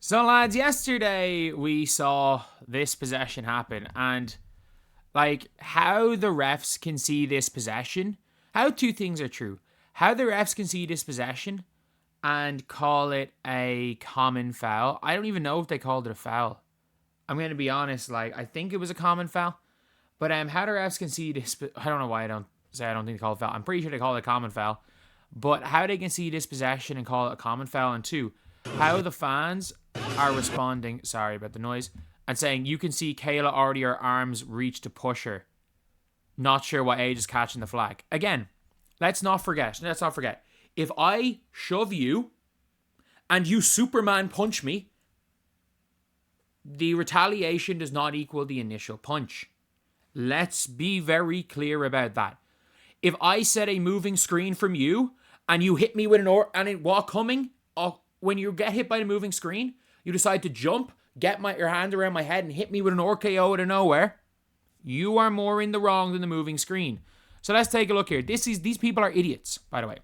So, lads, yesterday we saw this possession happen, and how the refs can see this possession, how two things are true. How the refs can see this possession and call it a common foul. I don't even know if they called it a foul. I'm going to be honest, I think it was a common foul, but how the refs can see this, I don't know why I don't think they call it a foul. I'm pretty sure they call it a common foul, but how they can see this possession and call it a common foul, and two, how the fans are responding, sorry about the noise, and saying you can see Kayla already her arms reach to push her. Not sure what age is catching the flag. Again, let's not forget. If I shove you and you Superman punch me, the retaliation does not equal the initial punch. Let's be very clear about that. If I set a moving screen from you and you hit me with while coming, when you get hit by the moving screen, you decide to jump, get your hand around my head and hit me with an RKO out of nowhere, you are more in the wrong than the moving screen. So let's take a look here. These people are idiots, by the way.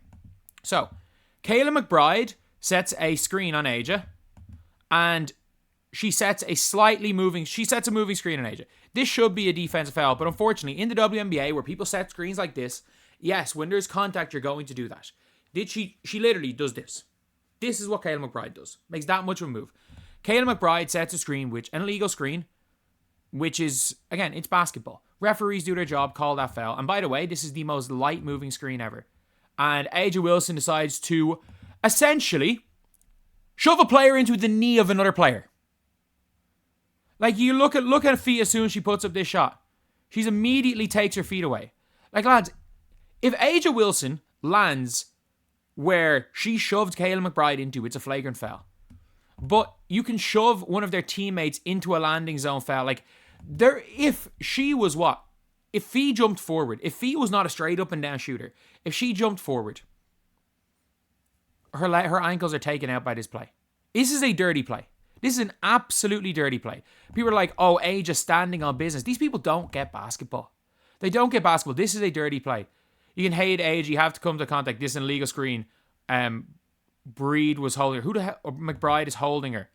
So, Kayla McBride sets a screen on Aja, and she sets a moving screen on Aja. This should be a defensive foul, but unfortunately, in the WNBA, where people set screens like this, yes, when there's contact, you're going to do that. She literally does this. This is what Kayla McBride does. Makes that much of a move. Kayla McBride sets a screen, an illegal screen, which is, again, it's basketball. Referees do their job, call that foul. And by the way, this is the most light moving screen ever. And Aja Wilson decides to essentially shove a player into the knee of another player. You look at her feet as soon as she puts up this shot. She immediately takes her feet away. Lads, if Aja Wilson lands where she shoved Kayla McBride into, it's a flagrant foul. But you can shove one of their teammates into a landing zone foul. If Fee jumped forward, if Fee was not a straight up and down shooter, if she jumped forward, her ankles are taken out by this play. This is a dirty play. This is an absolutely dirty play. People are like, oh, Age is standing on business. These people don't get basketball. They don't get basketball. This is a dirty play. You can hate Age. You have to come to contact. This is an illegal screen. Breed was holding her. Who the hell? McBride is holding her.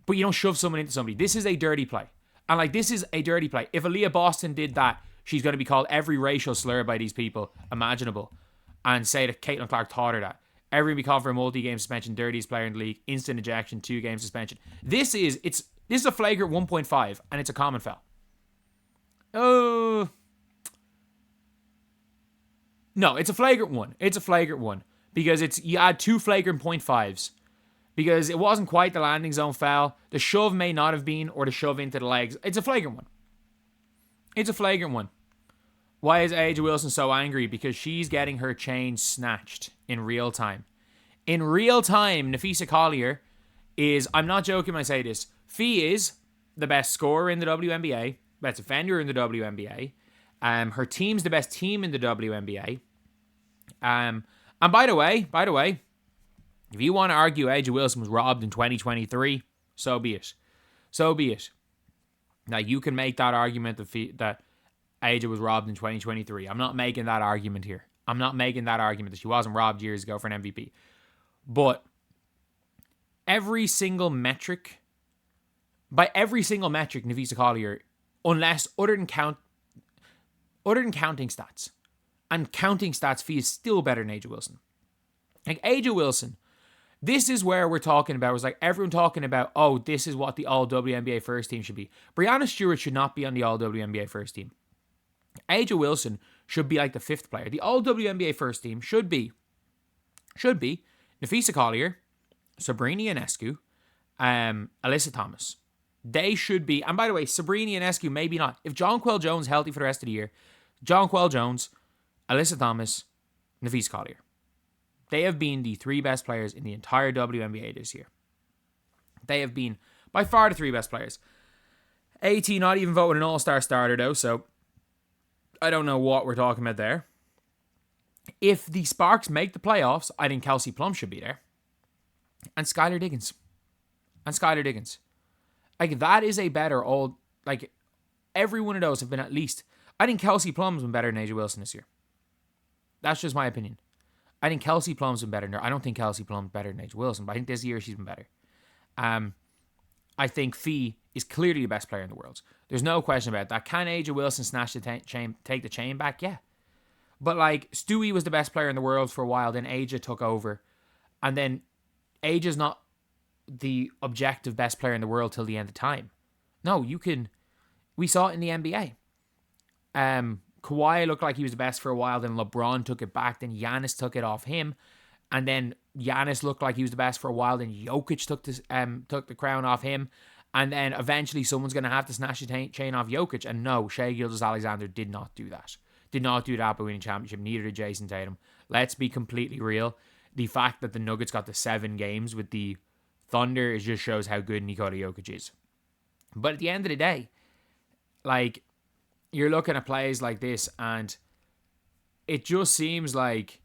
But you don't shove someone into somebody. This is a dirty play. And this is a dirty play. If Aaliyah Boston did that, she's going to be called every racial slur by these people imaginable. And say that Caitlin Clark taught her that. Everyone be called for a multi-game suspension, dirtiest player in the league, instant ejection, 2-game suspension. This is a flagrant 1.5, and it's a common foul. Oh. No, it's a flagrant 1. It's a flagrant 1. Because you add 2 flagrant 0.5s. Because it wasn't quite the landing zone foul. The shove may not have been, or the shove into the legs. It's a flagrant 1. It's a flagrant 1. Why is Aja Wilson so angry? Because she's getting her chain snatched in real time. In real time, Nafisa Collier is, I'm not joking when I say this, Fee is the best scorer in the WNBA, best defender in the WNBA. Her team's the best team in the WNBA. And by the way, if you want to argue Aja Wilson was robbed in 2023, so be it. So be it. Now, you can make that argument that Aja was robbed in 2023. I'm not making that argument here. I'm not making that argument that she wasn't robbed years ago for an MVP. But every single metric, Nafisa Collier, unless other than counting stats, and counting stats, Fee is still better than Aja Wilson. Aja Wilson, this is where we're talking about. It's everyone talking about, oh, this is what the all WNBA first team should be. Breanna Steward should not be on the all WNBA first team. Aja Wilson should be the 5th player. The all WNBA first team should be Nafisa Collier, Sabrina Ionescu, Alyssa Thomas. They should be, and by the way, Sabrina Ionescu maybe not. If Jonquel Jones is healthy for the rest of the year, Jonquel Jones, Alyssa Thomas, Nafisa Collier. They have been the 3 best players in the entire WNBA this year. They have been by far the 3 best players. AT not even voted an all-star starter though, so I don't know what we're talking about there. If the Sparks make the playoffs, I think Kelsey Plum should be there. And Skylar Diggins. That is a better old, every one of those have been at least, I think Kelsey Plum's been better than Aja Wilson this year. That's just my opinion. I think Kelsey Plum's been better than her. I don't think Kelsey Plum's better than Aja Wilson, but I think this year she's been better. I think Fee is clearly the best player in the world. There's no question about that. Can Angel Wilson snatch the take the chain back? Yeah. But like, Stewie was the best player in the world for a while, then Aja took over. And then Aja's not the objective best player in the world till the end of time. No, we saw it in the NBA. Kawhi looked like he was the best for a while, then LeBron took it back, then Giannis took it off him, and then Giannis looked like he was the best for a while, then Jokic took the crown off him, and then eventually someone's going to have to snatch the chain off Jokic, and no, Shai Gilgeous-Alexander did not do that. Did not do that by winning championship, neither did Jason Tatum. Let's be completely real. The fact that the Nuggets got to 7 games with the Thunder, it just shows how good Nikola Jokic is. But at the end of the day, like, you're looking at plays like this, and it just seems like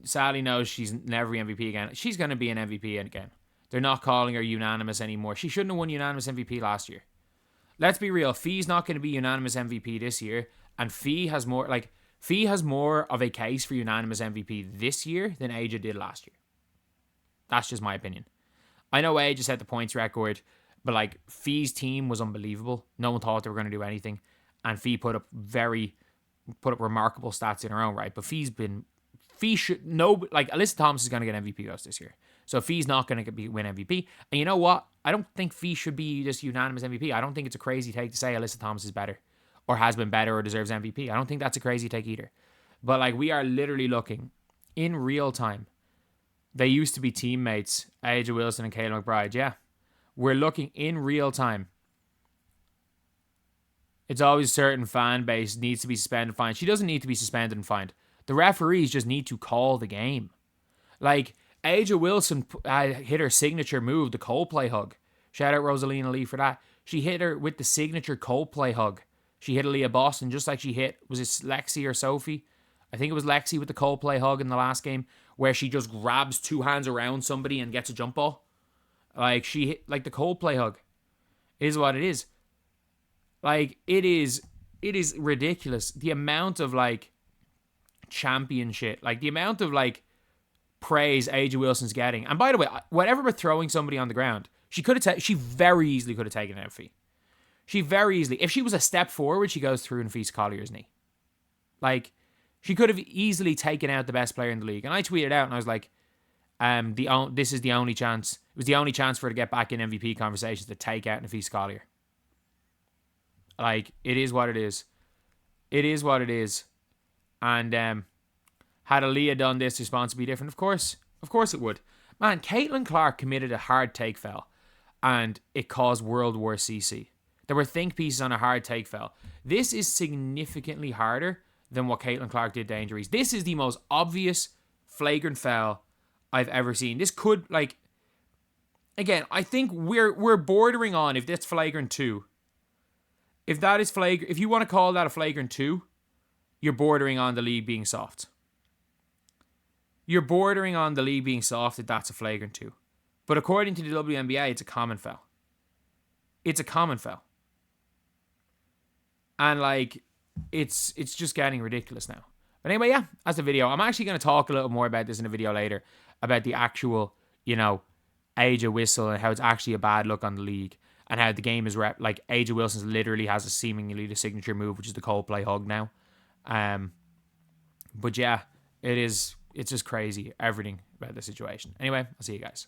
Sally knows she's never MVP again. She's going to be an MVP again. They're not calling her unanimous anymore. She shouldn't have won unanimous MVP last year. Let's be real. Fee's not going to be unanimous MVP this year, and Fee has more of a case for unanimous MVP this year than Aja did last year. That's just my opinion. I know Aja set the points record, but like, Fee's team was unbelievable. No one thought they were going to do anything, and Fee put up remarkable stats in her own right. But Alyssa Thomas is going to get MVP votes this year, so Fee's not going to win MVP. And you know what? I don't think Fee should be just unanimous MVP. I don't think it's a crazy take to say Alyssa Thomas is better, or has been better, or deserves MVP. I don't think that's a crazy take either. But like, we are literally looking in real time. They used to be teammates, Aja Wilson and Kayla McBride. Yeah. We're looking in real time. It's always a certain fan base needs to be suspended and fined. She doesn't need to be suspended and fined. The referees just need to call the game. Like, Aja Wilson hit her signature move, the Coldplay hug. Shout out Rosalina Lee for that. She hit her with the signature Coldplay hug. She hit Aaliyah Boston just like she hit, was it Lexi or Sophie? I think it was Lexi with the Coldplay hug in the last game, where she just grabs 2 hands around somebody and gets a jump ball. Like, she hit, like, the Coldplay hug. It is what it is. Like, it is ridiculous. The amount of, like, champion shit. Like, the amount of, like, praise Aja Wilson's getting. And by the way, whatever with throwing somebody on the ground, she very easily could have taken out Fee. She very easily, if she was a step forward, she goes through and Fee's Collier's knee. Like, she could have easily taken out the best player in the league. And I tweeted out and I was like, this is the only chance. It was the only chance for her to get back in MVP conversations, to take out Nafise Collier. Like, it is what it is. It is what it is. And had Aaliyah done this, the response would be different. Of course it would. Man, Caitlin Clark committed a hard take foul, and it caused World War CC. There were think pieces on a hard take foul. This is significantly harder than what Caitlin Clark did to Angel Reese. This is the most obvious flagrant foul I've ever seen. This could, like, again, I think we're bordering on, if that's flagrant 2. If that is flagrant, if you want to call that a flagrant 2, you're bordering on the league being soft. You're bordering on the league being soft if that's a flagrant 2. But according to the WNBA, it's a common foul. It's a common foul. And, like, it's just getting ridiculous now. But anyway, yeah, that's the video. I'm actually going to talk a little more about this in a video later, about the actual, Aja whistle and how it's actually a bad look on the league, and how the game is like, Aja Wilson's literally has a seemingly the signature move, which is the Coldplay hug now. But yeah, it's just crazy, everything about the situation. Anyway, I'll see you guys.